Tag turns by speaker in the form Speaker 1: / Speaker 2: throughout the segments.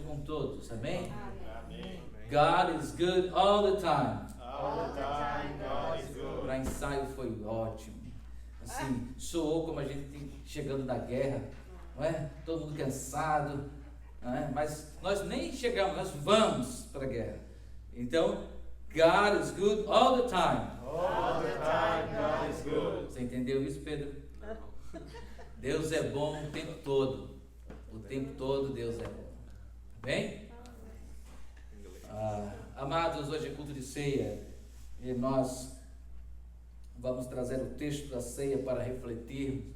Speaker 1: com todos, amém?
Speaker 2: Amém.
Speaker 1: God is good all the time.
Speaker 2: All the time, God is good.
Speaker 1: Para ensaio foi ótimo. Assim, soou como a gente chegando da guerra, não é? Todo mundo cansado, não é? Mas nós nem chegamos, nós vamos para a guerra. Então, God is good all the time.
Speaker 2: All the time, God is good.
Speaker 1: Você entendeu isso, Pedro? Deus é bom o tempo todo. O tempo todo Deus é bom. Bem? Amados, hoje é culto de ceia e nós vamos trazer o texto da ceia para refletirmos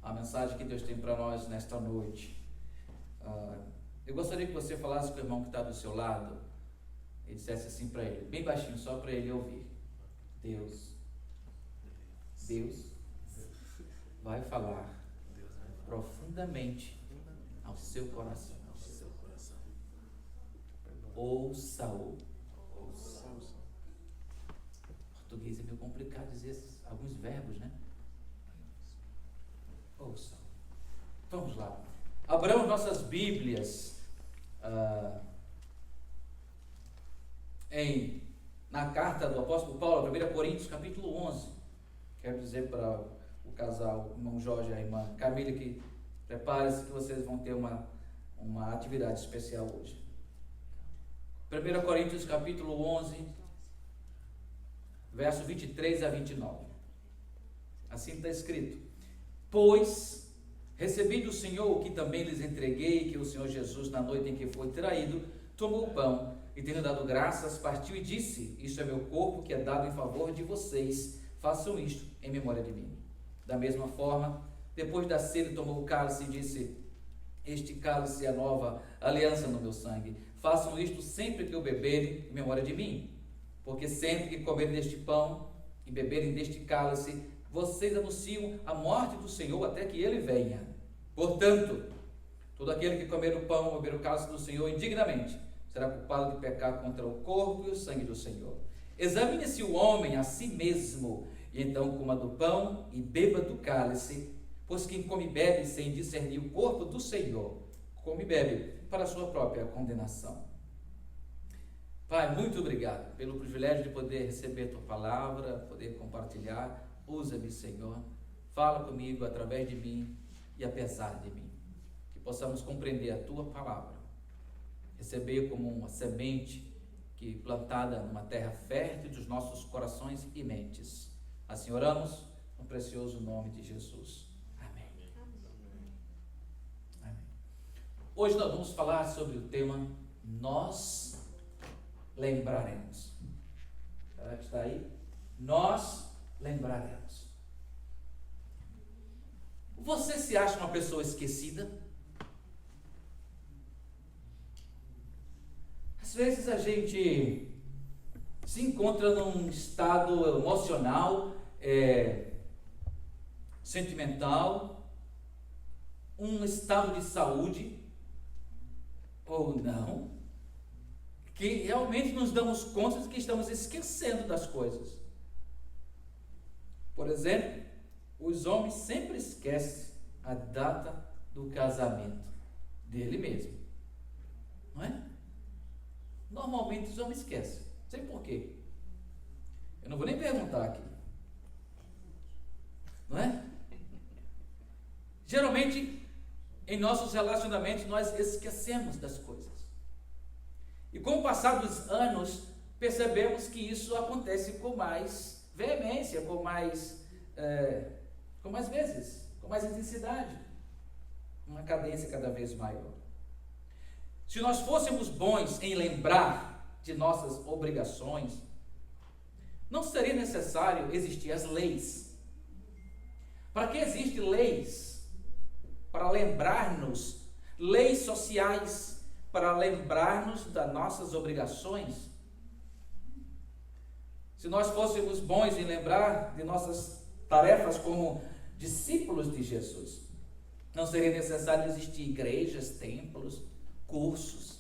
Speaker 1: a mensagem que Deus tem para nós nesta noite. Eu gostaria que você falasse com o irmão que está do seu lado e dissesse assim para ele, bem baixinho, só para ele ouvir: Deus vai falar profundamente ao seu coração. Ouça-o. Português é meio complicado dizer alguns verbos, né? Ouça. Vamos lá. Abramos nossas Bíblias na carta do apóstolo Paulo, 1 Coríntios, capítulo 11. Quero dizer para o casal, o irmão Jorge e a irmã Camila, que prepare-se que vocês vão ter uma atividade especial hoje. 1 Coríntios, capítulo 11, verso 23 a 29. Assim está escrito: Pois recebi do Senhor o que também lhes entreguei, que o Senhor Jesus, na noite em que foi traído, tomou o pão e, tendo dado graças, partiu e disse: Isto é meu corpo, que é dado em favor de vocês. Façam isto em memória de mim. Da mesma forma, depois da ceia, ele tomou o cálice e disse: Este cálice é a nova aliança no meu sangue. Façam isto sempre que o beberem em memória de mim. Porque sempre que comerem deste pão e beberem deste cálice, vocês anunciam a morte do Senhor até que ele venha. Portanto, todo aquele que comer o pão ou beber o cálice do Senhor indignamente será culpado de pecar contra o corpo e o sangue do Senhor. Examine-se o homem a si mesmo, e então coma do pão e beba do cálice, pois quem come e bebe sem discernir o corpo do Senhor, come e bebe para a sua própria condenação. Pai, muito obrigado pelo privilégio de poder receber a tua palavra, poder compartilhar. Usa-me, Senhor, fala comigo através de mim e apesar de mim, que possamos compreender a tua palavra, receber como uma semente que plantada numa terra fértil dos nossos corações e mentes. Assim oramos no precioso nome de Jesus. Amém. Amém. Hoje nós vamos falar sobre o tema Nós Lembraremos. Será que está aí? Nós lembraremos. Você se acha uma pessoa esquecida? Às vezes a gente se encontra num estado emocional, sentimental, um estado de saúde, ou não, que realmente nos damos conta de que estamos esquecendo das coisas. Por exemplo, os homens sempre esquecem a data do casamento dele mesmo, não é? Normalmente os homens esquecem, não sei por quê. Eu não vou nem perguntar aqui, não é? Geralmente, em nossos relacionamentos, nós esquecemos das coisas. E com o passar dos anos, percebemos que isso acontece com mais veemência, com mais vezes, com mais intensidade, uma cadência cada vez maior. Se nós fôssemos bons em lembrar de nossas obrigações, não seria necessário existir as leis. Para que existem leis? Para lembrar-nos, leis sociais, para lembrar-nos das nossas obrigações. Se nós fôssemos bons em lembrar de nossas tarefas como discípulos de Jesus, não seria necessário existir igrejas, templos, cursos,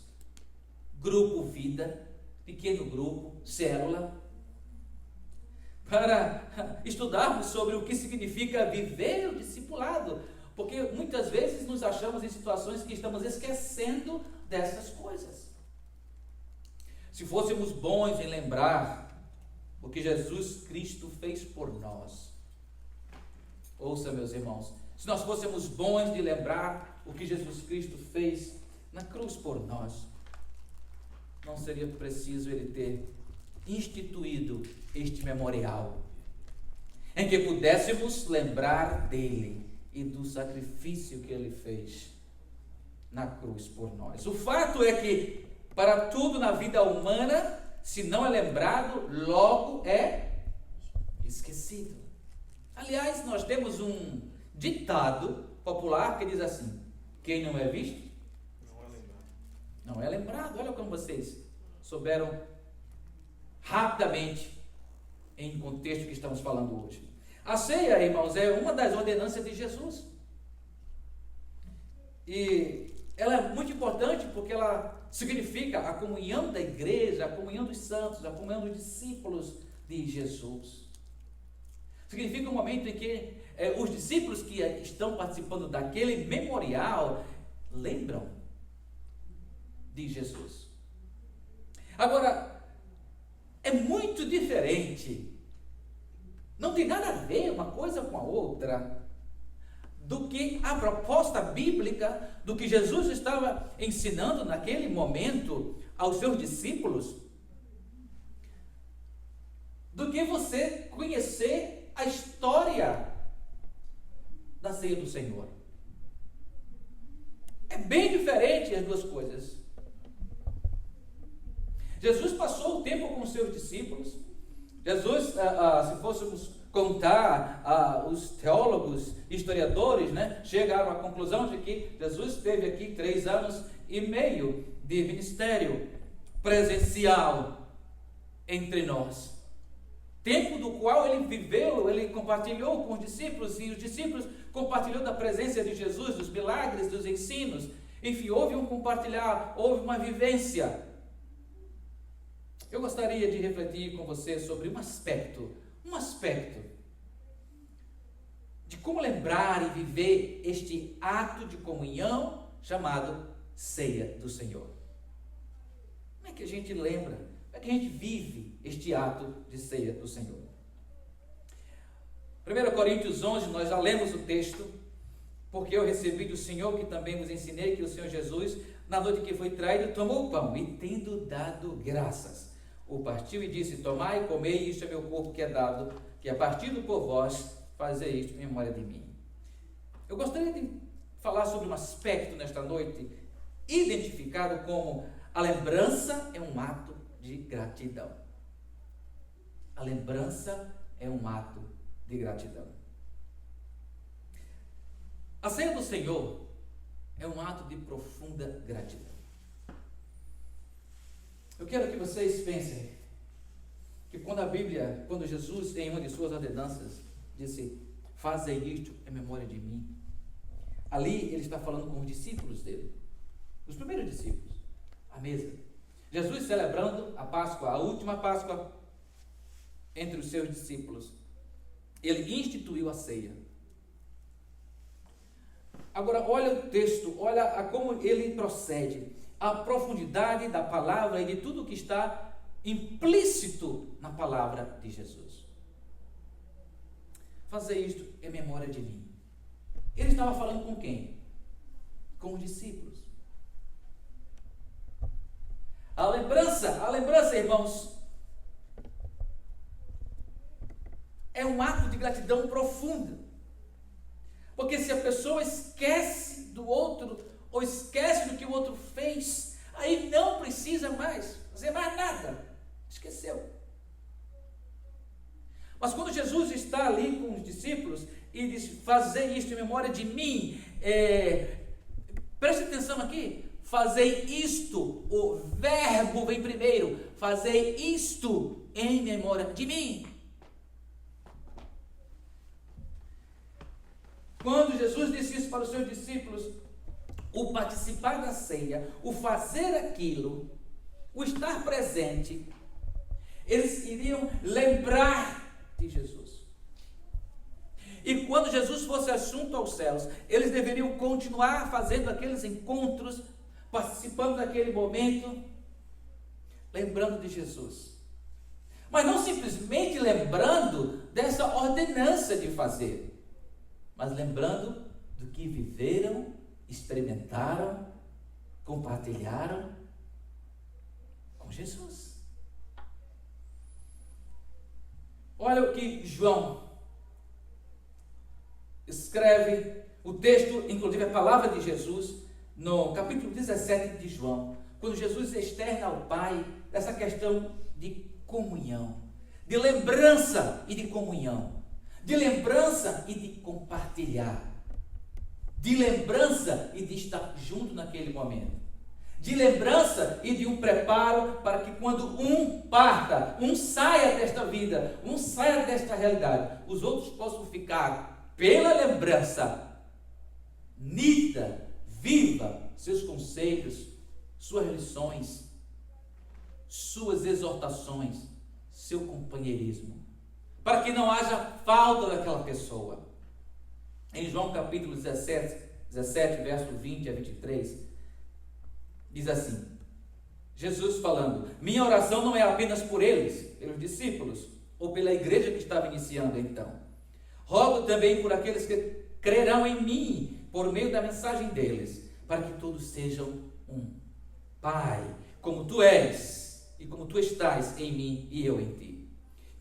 Speaker 1: grupo vida, pequeno grupo, célula, para estudarmos sobre o que significa viver o discipulado, porque muitas vezes nos achamos em situações que estamos esquecendo dessas coisas. Se fôssemos bons em lembrar o que Jesus Cristo fez por nós, ouça, meus irmãos, se nós fôssemos bons de lembrar o que Jesus Cristo fez na cruz por nós, não seria preciso ele ter instituído este memorial, em que pudéssemos lembrar dele e do sacrifício que ele fez na cruz por nós. O fato é que, para tudo na vida humana, se não é lembrado, logo é esquecido. Aliás, nós temos um ditado popular que diz assim: quem não é visto, não é lembrado. Olha como vocês souberam rapidamente em contexto que estamos falando hoje. A ceia, irmãos, é uma das ordenanças de Jesus. E ela é muito importante porque ela significa a comunhão da igreja, a comunhão dos santos, a comunhão dos discípulos de Jesus. Significa um momento em que os discípulos que estão participando daquele memorial lembram de Jesus. Agora, é muito diferente, não tem nada a ver uma coisa com a outra, do que a proposta bíblica, do que Jesus estava ensinando naquele momento aos seus discípulos, do que você conhecer a história da ceia do Senhor. É bem diferente as duas coisas. Jesus passou o tempo com os seus discípulos. Jesus, se fôssemos contar, os teólogos, historiadores, chegaram à conclusão de que Jesus teve aqui 3 anos e meio de ministério presencial entre nós. Tempo do qual ele viveu, ele compartilhou com os discípulos, e os discípulos compartilhou da presença de Jesus, dos milagres, dos ensinos. Enfim, houve um compartilhar, houve uma vivência. Eu gostaria de refletir com você sobre um aspecto de como lembrar e viver este ato de comunhão chamado ceia do Senhor. Como é que a gente lembra? Como é que a gente vive este ato de ceia do Senhor? 1 Coríntios 11, nós já lemos o texto: porque eu recebi do Senhor, que também vos ensinei, que o Senhor Jesus, na noite que foi traído, tomou o pão e, tendo dado graças, o partiu e disse: tomai e comei, isto é meu corpo que é dado, que é partido por vós, fazei isto em memória de mim. Eu gostaria de falar sobre um aspecto nesta noite, identificado como a lembrança é um ato de gratidão. A lembrança é um ato de gratidão. A ceia do Senhor é um ato de profunda gratidão. Eu quero que vocês pensem que quando Jesus, em uma de suas ordenanças, disse: fazei isto em memória de mim, ali ele está falando com os discípulos dele, os primeiros discípulos, à mesa. Jesus celebrando a Páscoa, a última Páscoa entre os seus discípulos, ele instituiu a ceia. Agora, olha o texto, olha a como ele procede, a profundidade da palavra e de tudo que está implícito na palavra de Jesus. Fazer isto em memória de mim. Ele estava falando com quem? Com os discípulos. A lembrança, irmãos, é um ato de gratidão profunda. Porque se a pessoa esquece do outro, ou esquece do que o outro fez, aí não precisa mais fazer mais nada. Esqueceu. Mas quando Jesus está ali com os discípulos e diz: fazei isto em memória de mim, preste atenção aqui, fazei isto, o verbo vem primeiro, fazei isto em memória de mim. Quando Jesus disse isso para os seus discípulos, o participar da ceia, o fazer aquilo, o estar presente, eles iriam lembrar de Jesus. E quando Jesus fosse assunto aos céus, eles deveriam continuar fazendo aqueles encontros participando daquele momento, lembrando de Jesus. Mas não simplesmente lembrando dessa ordenança de fazer, mas lembrando do que viveram, experimentaram, compartilharam com Jesus. Olha o que João escreve, o texto, inclusive a palavra de Jesus, no capítulo 17 de João, quando Jesus externa ao Pai essa questão de comunhão, de lembrança e de comunhão, de lembrança e de compartilhar, de lembrança e de estar junto naquele momento, de lembrança e de um preparo para que quando um parta, um saia desta vida, um saia desta realidade, os outros possam ficar pela lembrança nítida, viva, seus conselhos, suas lições, suas exortações, seu companheirismo, para que não haja falta daquela pessoa. Em João capítulo 17, verso 20 a 23, diz assim, Jesus falando, minha oração não é apenas por eles, pelos discípulos, ou pela igreja que estava iniciando então. Rogo também por aqueles que crerão em mim, por meio da mensagem deles, para que todos sejam um. Pai, como tu és, e como tu estás em mim e eu em ti.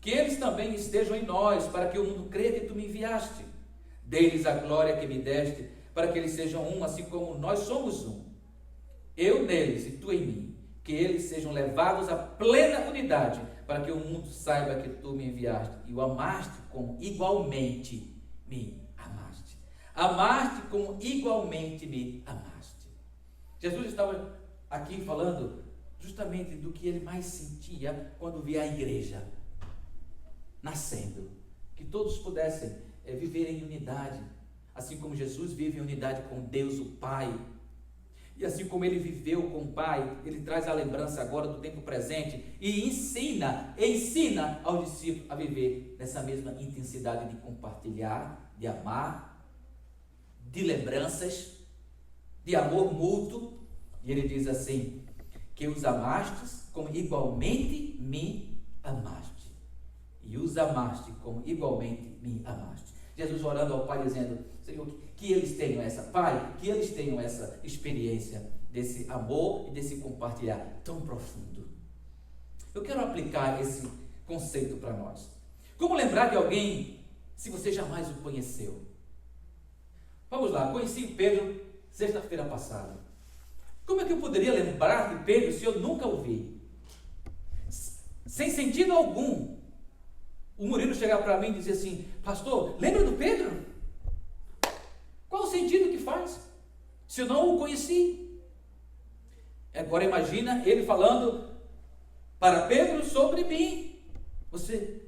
Speaker 1: Que eles também estejam em nós, para que o mundo creia que tu me enviaste. Dê-lhes a glória que me deste, para que eles sejam um, assim como nós somos um. Eu neles e tu em mim. Que eles sejam levados à plena unidade, para que o mundo saiba que tu me enviaste e o amaste como igualmente me amaste. Amaste como igualmente me amaste. Jesus estava aqui falando justamente do que ele mais sentia quando via a igreja nascendo. Que todos pudessem viver em unidade, assim como Jesus vive em unidade com Deus o Pai. E assim como ele viveu com o Pai, ele traz a lembrança agora do tempo presente e ensina aos discípulos a viver nessa mesma intensidade de compartilhar, de amar, de lembranças, de amor mútuo. E ele diz assim, que os amastes como igualmente me amaste. E os amaste como igualmente me amaste. Jesus orando ao Pai dizendo, Senhor, que eles tenham essa, Pai, que eles tenham essa experiência desse amor e desse compartilhar tão profundo. Eu quero aplicar esse conceito para nós. Como lembrar de alguém se você jamais o conheceu? Vamos lá, conheci Pedro sexta-feira passada. Como é que eu poderia lembrar de Pedro se eu nunca o vi? Sem sentido algum. O Murilo chegar para mim e dizer assim, pastor, lembra do Pedro? Qual o sentido que faz? Se eu não o conheci. Agora imagina ele falando para Pedro sobre mim. Você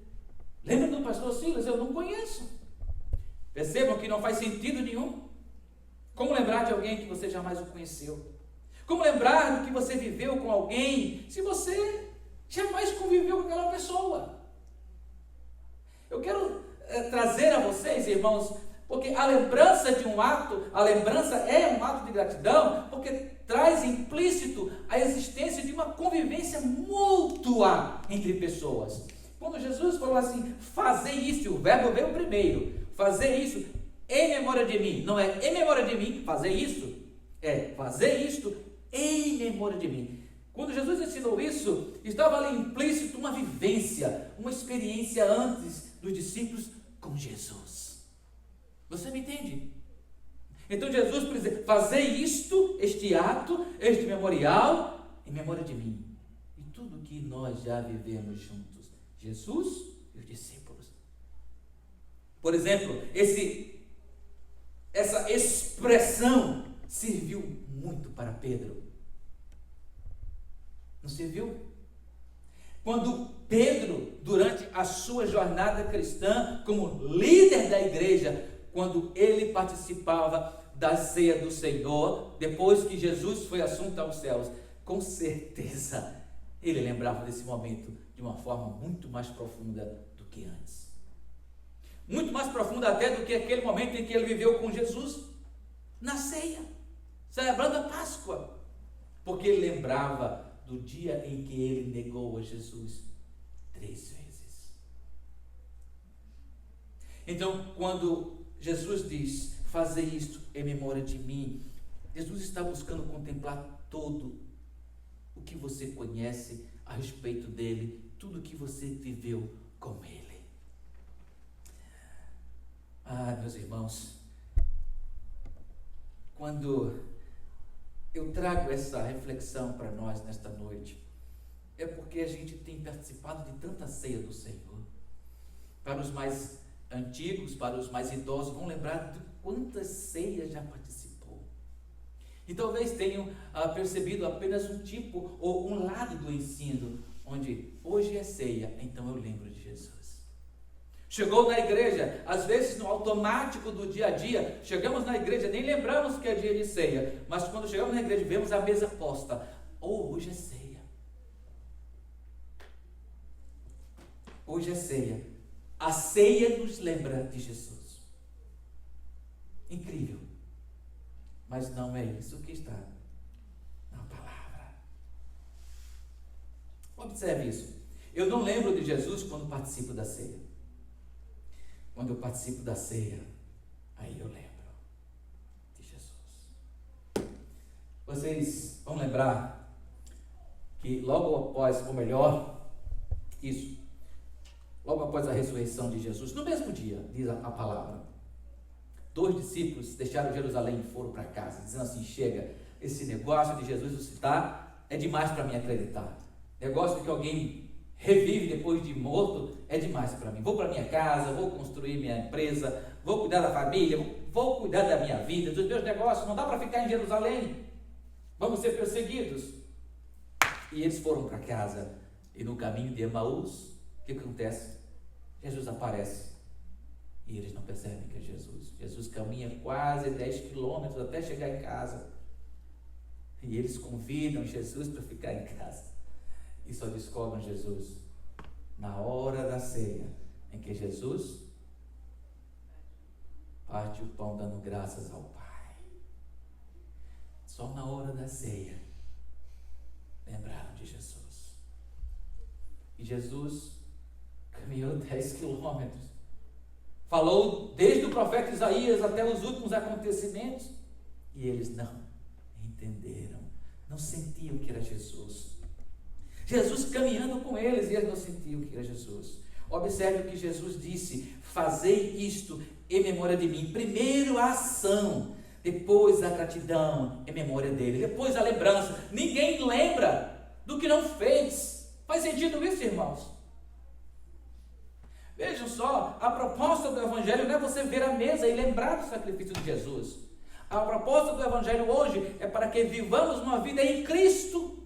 Speaker 1: lembra do pastor Silas? Eu não conheço. Percebam que não faz sentido nenhum. Como lembrar de alguém que você jamais o conheceu? Como lembrar do que você viveu com alguém se você jamais conviveu com aquela pessoa? Eu quero trazer a vocês, irmãos, porque a lembrança de um ato, a lembrança é um ato de gratidão, porque traz implícito a existência de uma convivência mútua entre pessoas. Quando Jesus falou assim, fazer isso, o verbo veio primeiro, fazer isso em memória de mim, não é em memória de mim, fazer isso, é fazer isto em memória de mim. Quando Jesus ensinou isso, estava ali implícito uma vivência, uma experiência antes dos discípulos com Jesus. Você me entende? Então Jesus precisa fazer isto, este ato, este memorial, em memória de mim. E tudo que nós já vivemos juntos, Jesus e os discípulos. Por exemplo, essa expressão serviu muito para Pedro. Não serviu? Quando Pedro, durante a sua jornada cristã, como líder da igreja, quando ele participava da ceia do Senhor, depois que Jesus foi assunto aos céus, com certeza ele lembrava desse momento de uma forma muito mais profunda do que antes. Muito mais profunda até do que aquele momento em que ele viveu com Jesus na ceia, celebrando a Páscoa. porque ele lembrava do dia em que ele negou a Jesus 3 vezes. Então, quando Jesus diz, fazer isto em memória de mim, Jesus está buscando contemplar todo o que você conhece a respeito dele, tudo que você viveu com ele. Meus irmãos, quando eu trago essa reflexão para nós nesta noite, é porque a gente tem participado de tanta ceia do Senhor. Para os mais antigos, para os mais idosos, vão lembrar de quantas ceias já participou. E talvez tenham percebido apenas um tipo ou um lado do ensino, onde hoje é ceia, então eu lembro de Jesus. Chegou na igreja, às vezes no automático do dia a dia, chegamos na igreja, nem lembramos que é dia de ceia, mas quando chegamos na igreja, vemos a mesa posta. Hoje é ceia. Hoje é ceia. A ceia nos lembra de Jesus. Incrível. Mas não é isso que está na palavra. Observe isso. Eu não lembro de Jesus quando participo da ceia. Quando eu participo da ceia, aí eu lembro de Jesus. Vocês vão lembrar que logo após, ou melhor, logo após a ressurreição de Jesus, no mesmo dia, diz a palavra, 2 discípulos deixaram Jerusalém e foram para casa, dizendo assim, chega, esse negócio de Jesus ressuscitar é demais para mim acreditar. Negócio de que alguém revive depois de morto é demais para mim. Vou para minha casa, vou construir minha empresa, vou cuidar da família, vou cuidar da minha vida, dos meus negócios. Não dá para ficar em Jerusalém. Vamos ser perseguidos. E eles foram para casa. E no caminho de Emaús, o que acontece? Jesus aparece. E eles não percebem que é Jesus. Jesus caminha quase 10 quilômetros até chegar em casa. E eles convidam Jesus para ficar em casa. E só descobrem Jesus na hora da ceia, em que Jesus parte o pão dando graças ao Pai. Só na hora da ceia lembraram de Jesus. E Jesus caminhou 10 quilômetros. Falou desde o profeta Isaías até os últimos acontecimentos. E eles não entenderam, não sentiam que era Jesus. Jesus caminhando com eles e eles não sentiam que era Jesus. Observe o que Jesus disse: fazei isto em memória de mim. Primeiro a ação, depois a gratidão em memória dele, depois a lembrança. Ninguém lembra do que não fez. Faz sentido isso, irmãos? Vejam só, a proposta do Evangelho não é você ver a mesa e lembrar do sacrifício de Jesus. A proposta do Evangelho hoje é para que vivamos uma vida em Cristo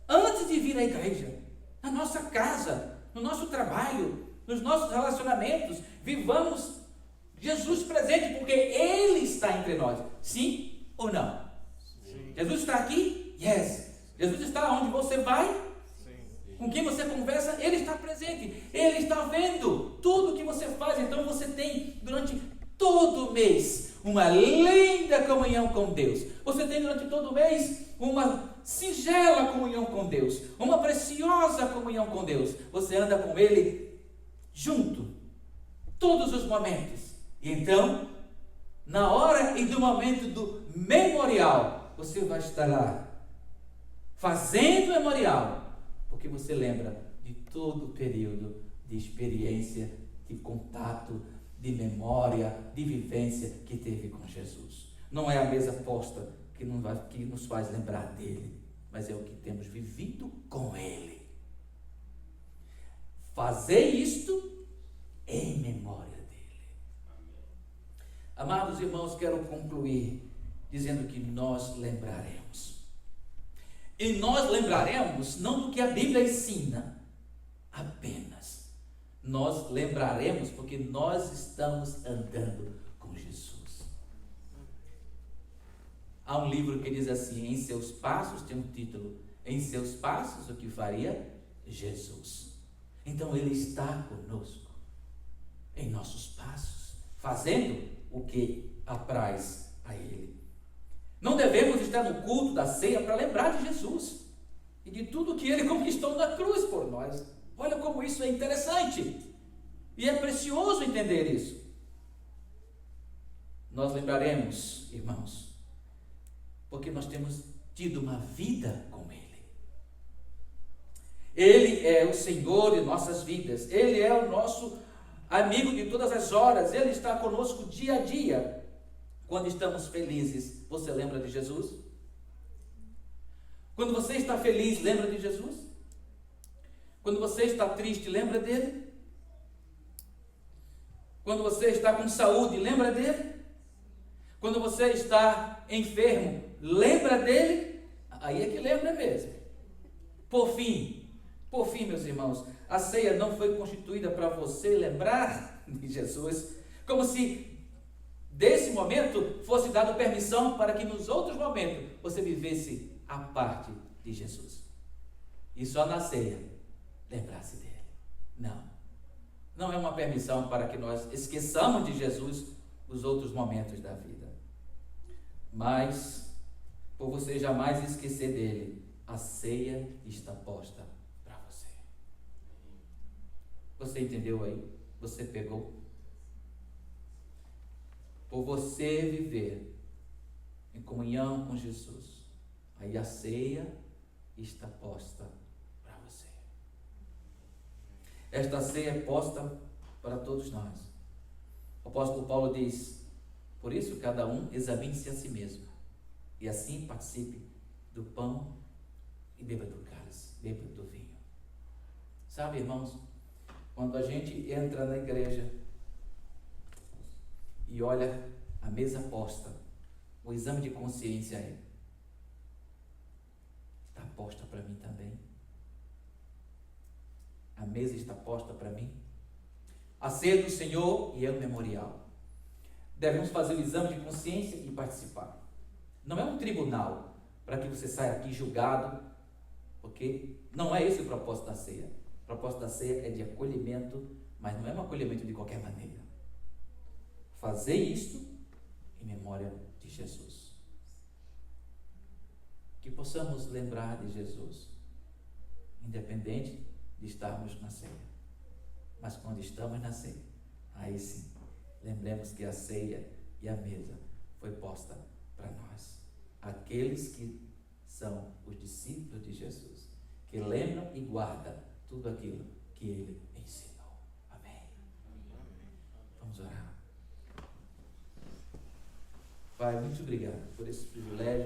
Speaker 1: antes de vir à igreja, na nossa casa, no nosso trabalho, nos nossos relacionamentos. Vivamos Jesus presente, porque Ele está entre nós. Sim ou não? Sim. Jesus está aqui? Yes. Jesus está onde você vai? Sim. Com quem você conversa? Ele está presente. Ele está vendo tudo o que você faz. Então você tem durante todo o mês uma linda comunhão com Deus. Você tem durante todo o mês uma singela comunhão com Deus, uma preciosa comunhão com Deus. Você anda com Ele junto, todos os momentos. E então, na hora e do momento do memorial, você vai estar lá, fazendo memorial, porque você lembra de todo o período de experiência, de contato, de memória, de vivência que teve com Jesus. Não é a mesa posta que nos faz lembrar dele, mas é o que temos vivido com ele. Fazei isto em memória dele. Amados irmãos, quero concluir dizendo que nós lembraremos. E nós lembraremos não do que a Bíblia ensina apenas. Nós lembraremos porque nós estamos andando com Jesus. Há um livro que diz assim: em seus passos, tem um título, em seus passos o que faria Jesus. Então Ele está conosco, em nossos passos, fazendo o que apraz a Ele. Não devemos estar no culto da ceia para lembrar de Jesus e de tudo que ele conquistou na cruz por nós. Olha como isso é interessante e é precioso entender isso. Nós lembraremos, irmãos, porque nós temos tido uma vida com Ele. Ele é o Senhor de nossas vidas. Ele é o nosso amigo de todas as horas. Ele está conosco dia a dia. Quando estamos felizes, você lembra de Jesus? Quando você está feliz, lembra de Jesus? Quando você está triste, lembra dele? Quando você está com saúde, lembra dele? Quando você está enfermo, lembra dele? Aí é que lembra mesmo. Por fim, meus irmãos, a ceia não foi constituída para você lembrar de Jesus, como se desse momento fosse dado permissão para que nos outros momentos você vivesse a parte de Jesus. E só na ceia lembrasse dele. Não é uma permissão para que nós esqueçamos de Jesus nos outros momentos da vida. Mas, por você jamais esquecer dele, a ceia está posta para você. Você entendeu aí? Você pegou? Por você viver em comunhão com Jesus, aí a ceia está posta para você. Esta ceia é posta para todos nós. O apóstolo Paulo diz: por isso cada um examine-se a si mesmo, e assim participe do pão e beba do cálice, beba do vinho. Sabe, irmãos, quando a gente entra na igreja e olha a mesa posta, o exame de consciência é: está posta para mim também? A mesa está posta para mim? A ceia do Senhor e é um memorial. Devemos fazer o exame de consciência e participar. Não é um tribunal para que você saia aqui julgado, porque não é esse o propósito da ceia. O propósito da ceia é de acolhimento, mas não é um acolhimento de qualquer maneira. Fazer isto em memória de Jesus. Que possamos lembrar de Jesus, independente de estarmos na ceia. Mas quando estamos na ceia, aí sim, lembremos que a ceia e a mesa foi posta para nós. Aqueles que são os discípulos de Jesus, que lembram e guardam tudo aquilo que ele ensinou. Amém. Vamos orar. Pai, muito obrigado por esse privilégio